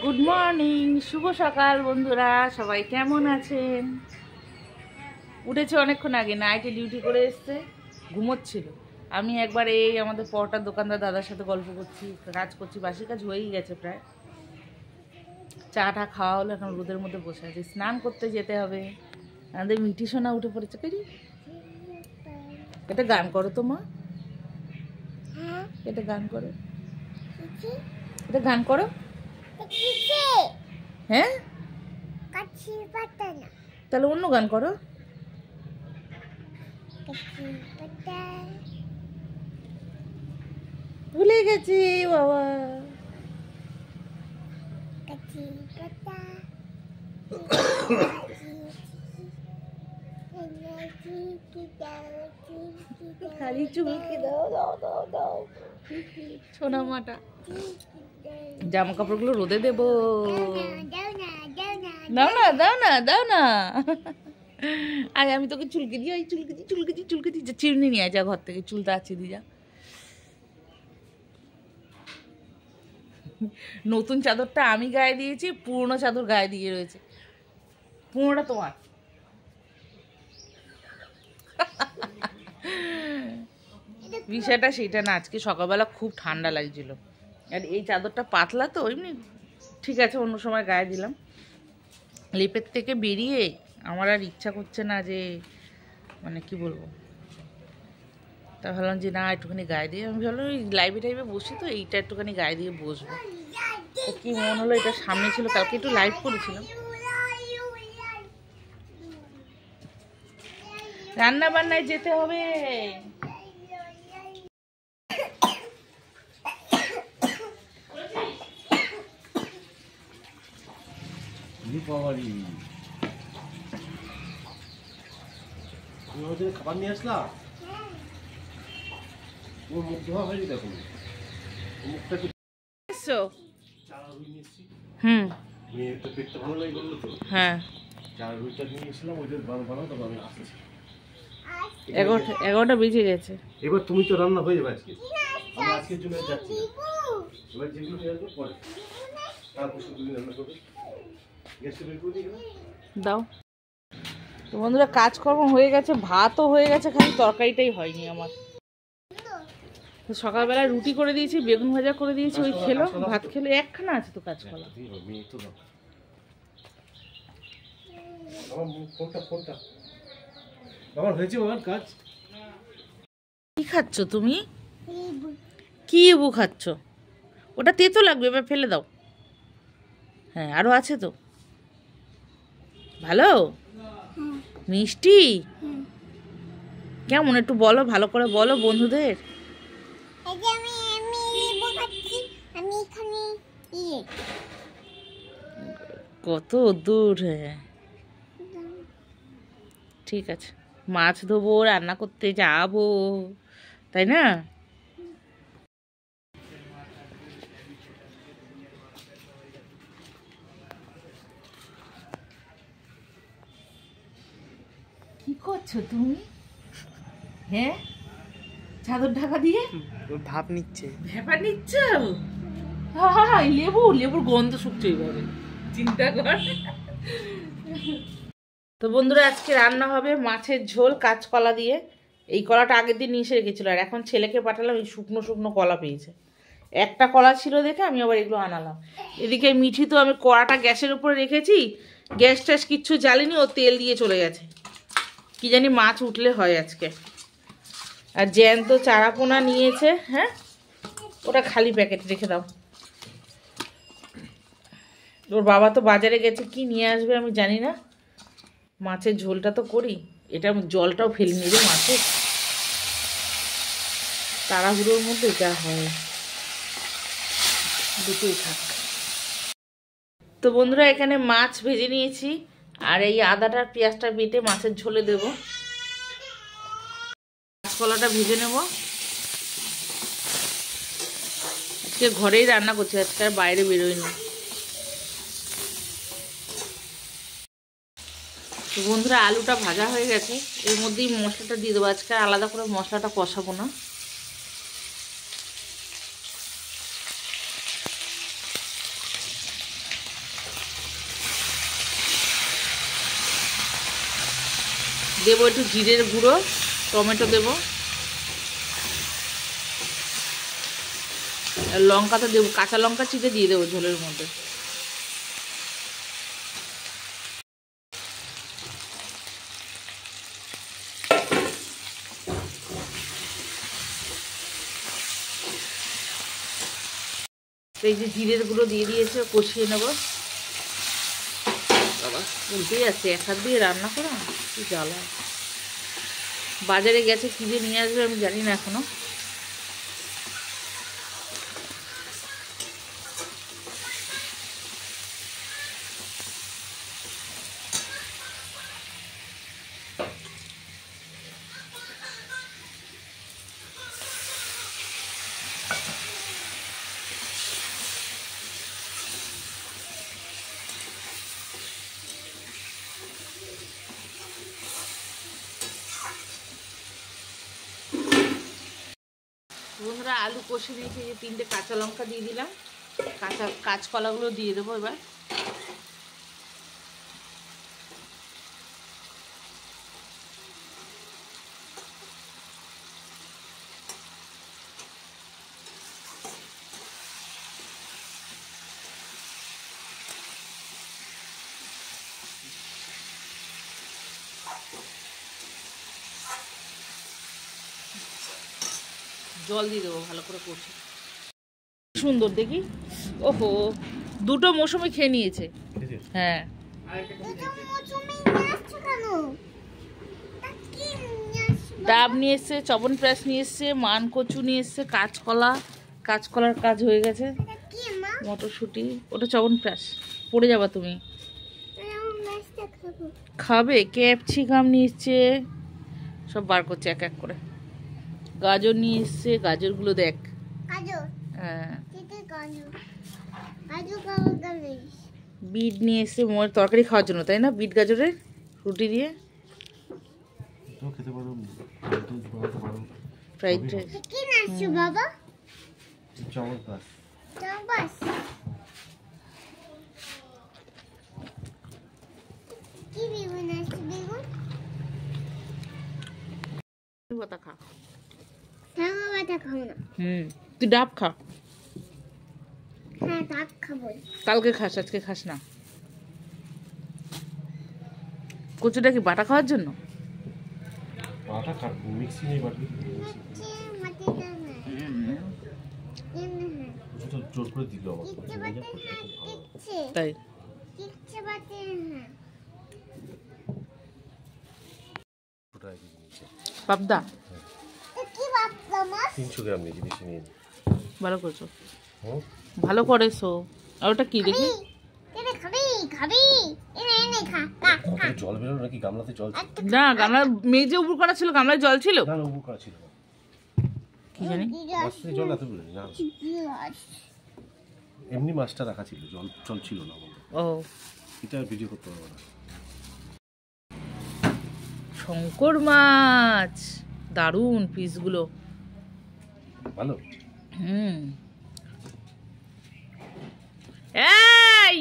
Good morning, শুভ সকাল বন্ধুরা। সবাই কেমন আছেন? উঠেছে অনেকক্ষণ আগে, নাইটে ডিউটি করে এসছে, ঘুমোচ্ছিল। আমি একবার এই আমাদের পরোটার দোকানদার দাদার সাথে গল্প করছি, কাজ করছি, বাসি কাজ হয়েই গেছে প্রায়। চাটা খাওয়া হলো, এখন রোদের মধ্যে বসে আছি, স্নান করতে যেতে হবে। আমাদের মিঠি সোনা উঠে পড়েছে। কেরি এটা গান করো তো মা, এটা গান করো, এটা গান করো। হ্যাঁ, তাহলে অন্য গান করো। ভুলে গেছি বাবা। খালি চুলকে দাও দাও দাও দাও সোনা মাটা। জামা কাপড়গুলো রোদে দেবো। দাও না দাও না দাও না। আরে আমি তোকে চুলকে দিই, চুলকে দিই চুলকে দিই চুলকে দিই। চিরুনি নিয়ে যা ঘর থেকে, চুলটা আছে দিয়ে যা। নতুন চাদরটা আমি গায়ে দিয়েছি, পুরনো চাদর গায়ে দিয়ে রয়েছে। পুরোটা তোমার। বিষয়টা সেটা না, আজকে সকালবেলা খুব ঠান্ডা লাগছিল, আর এই চাদরটা পাতলা তো এমনি ঠিক আছে, অন্য সময় গায়ে দিলাম। লেপের থেকে বেরিয়ে আমার আর ইচ্ছা করছে না যে, মানে কি বলবো, তা ভাবলাম যে না একটুখানি গায়ে দিয়ে, আমি ভাবলাম ওই লাইভে টাইভে বসি তো, এইটা একটুখানি গায়ে দিয়ে বসবো। তো কি মন হলো, এটা সামনে ছিল, কালকে একটু লাইভ করেছিলাম। রান্না বান্নায় যেতে হবে। খাবার নিয়ে আসলাম, ওর মুখ ধোয়া হয়নি, দেখো মুখটা একটু হুম মেয়ের তো পেটটা ভালো লাগে বললো তো, হ্যাঁ, চার রুইটা নিয়ে এসেছিলাম, ওই যে বানাও, তবে আমি আসতেছি। 11টা বেজে গেছে। এবার তুমি তো রান্না হয়ে যাবে আজকে, আমি আজকের জন্য যাচ্ছি না। এবার যেগুলো নিয়ে আসবো পরে, তারপর শুধু রান্না করবে। গ্যাসটা বের করে দিই দাও। তো বন্ধুরা, কাজকর্ম হয়ে গেছে, ভাতও হয়ে গেছে, খালি তরকারিটাই হয়নি আমার। তো সকালবেলায় রুটি করে দিয়েছি, বেগুন ভাজা করে দিয়েছি, ওই খেলো, ভাত খেলো। একখানা আছে তো কাঁচকলা। আমার হয়েছে বাবার কাজ। কি খাচ্ছ তুমি? কি এবু খাচ্ছ? ওটা তেতো লাগবে, এবার ফেলে দাও। হ্যাঁ, আরো আছে তো। ভালো মিষ্টি কেমন একটু বলো, ভালো করে বলো বন্ধুদের। কত দূর? হ্যাঁ ঠিক আছে, মাছ ধোবো, রান্না করতে যাবো, তাই না? কি করছো তুমি? হ্যাঁ, চাদর ঢাকা দিয়ে ভাব নিচ্ছে, ভেপা নিচ্ছ? লেবুর গন্ধ শুকছে এইভাবে, চিন্তা কর। তো বন্ধুরা, আজকে রান্না হবে মাছের ঝোল কাঁচকলা দিয়ে। এই কলাটা আগের দিন নিয়ে এসে রেখেছিল, আর এখন ছেলেকে পাঠালাম, এই শুকনো শুকনো কলা পেয়েছে। একটা কলা ছিল দেখে আমি আবার এগুলো আনালাম। এদিকে মিঠি তো আমি কড়াটা গ্যাসের উপরে রেখেছি, গ্যাস ট্যাস কিচ্ছু জ্বালিনি, ও তেল দিয়ে চলে গেছে। কি জানি মাছ উঠলে হয় আজকে। আর জ্যান্ত চারাপোনা নিয়েছে, হ্যাঁ ওটা খালি প্যাকেট রেখে দাও। ওর বাবা তো বাজারে গেছে, কি নিয়ে আসবে আমি জানি না। মাছের ঝোলটা তো করি, এটা জলটাও ফেলে নিবে মাছের, তাড়াহুড়োর মধ্যে যা হয়, দুটোই থাক। তো বন্ধুরা, এখানে মাছ ভেজে নিয়েছি, আর এই আদাটা পেঁয়াজটা বেটে মাছের ঝোলে দেব। কাঁচকলাটা ভেজে নেব। আজকে ঘরেই রান্না করছি, আজকে আর বাইরে বেরোয়নি। তো বন্ধুরা, আলুটা ভাজা হয়ে গেছে, এর মধ্যেই মশলাটা দিয়ে দেবো। আজকে আলাদা করে মশলাটা কষাবো না। দেবো একটু জিরের গুঁড়ো, টমেটো দেবো, আর লঙ্কাটা দেবো, কাঁচা লঙ্কা চিটে দিয়ে দেবো ঝোলের মধ্যে। এই যে জিরের গুঁড়ো দিয়ে দিয়েছে, কষিয়ে নেবো। বাবা উল্টেই যাচ্ছে, এক হাত দিয়ে রান্না করা কি জ্বালা। বাজারে গেছে কি যে নিয়ে আসবে আমি জানি না এখনো। বন্ধুরা আলু কষে দিয়েছি, যে 3টে কাঁচা লঙ্কা দিয়ে দিলাম, কাঁচকলাগুলো দিয়ে দেবো এবার। জল দিয়ে দেবো ভালো করে কষে। সুন্দর দেখি, ওহো দুটো মৌসুমি খেয়ে নিয়েছে। হ্যাঁ ডাব নিয়ে এসছে, চবনপ্রাশ নিয়ে এসছে, মান কচু নিয়ে এসছে, কাঁচকলার কাজ হয়ে গেছে, মটরশুঁটি, ওটা চবনপ্রাশ। পড়ে যাবা তুমি, খাবে। ক্যাপসিকাম নিয়ে এসছে, সব বার করছে এক এক করে। গাজর নিয়ে এসছে, গাজরগুলো দেখ। হ্যাঁ বিট নিয়ে এসছে মোয়ের তরকারি খাওয়ার জন্য, তাই না? বিট গাজরের রুটি দিয়ে ফ্রাইড রাইস। খা, তুই ডাব খা। কালকে খাস, আজকে খাস না। কচুটা কি বাটা খাওয়ার জন্য? তাই পাবদা 300 গ্রাম নিয়েছি, বেশি নিয়ে ভালো করছো, ভালো করেছো। আর ওটা কি দেখি? জল বেরোলো নাকি? গামলাতে জল না, গামলা মেজে উপর করা ছিল, গামলায় জল ছিল না, উপর করা ছিল কি জানি। জল এত না, এমনি মাছটা রাখা ছিল, জল ছিল না। ও এটা ভিডিও করতে পারবো না। শঙ্কর মাছ দারুন, পিসগুলো ভালো। এই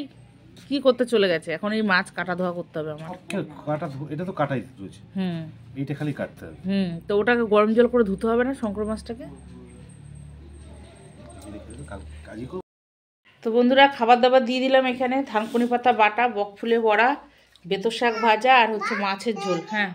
কি করতে চলে গেছে? এখন এই মাছ কাটা ধোয়া করতে হবে আমার। এটা তো কাটাই রয়েছে, এইটা খালি কাটতে হবে। তো ওটাকে গরম জল করে ধুতে হবে না শঙ্কর মাছটাকে? তো বন্ধুরা খাবার দাবার দিয়ে দিলাম এখানে। থানকুনি পাতা বাটা, বকফুলে বড়া, বেতর শাক ভাজা, আর হচ্ছে মাছের ঝোল। হ্যাঁ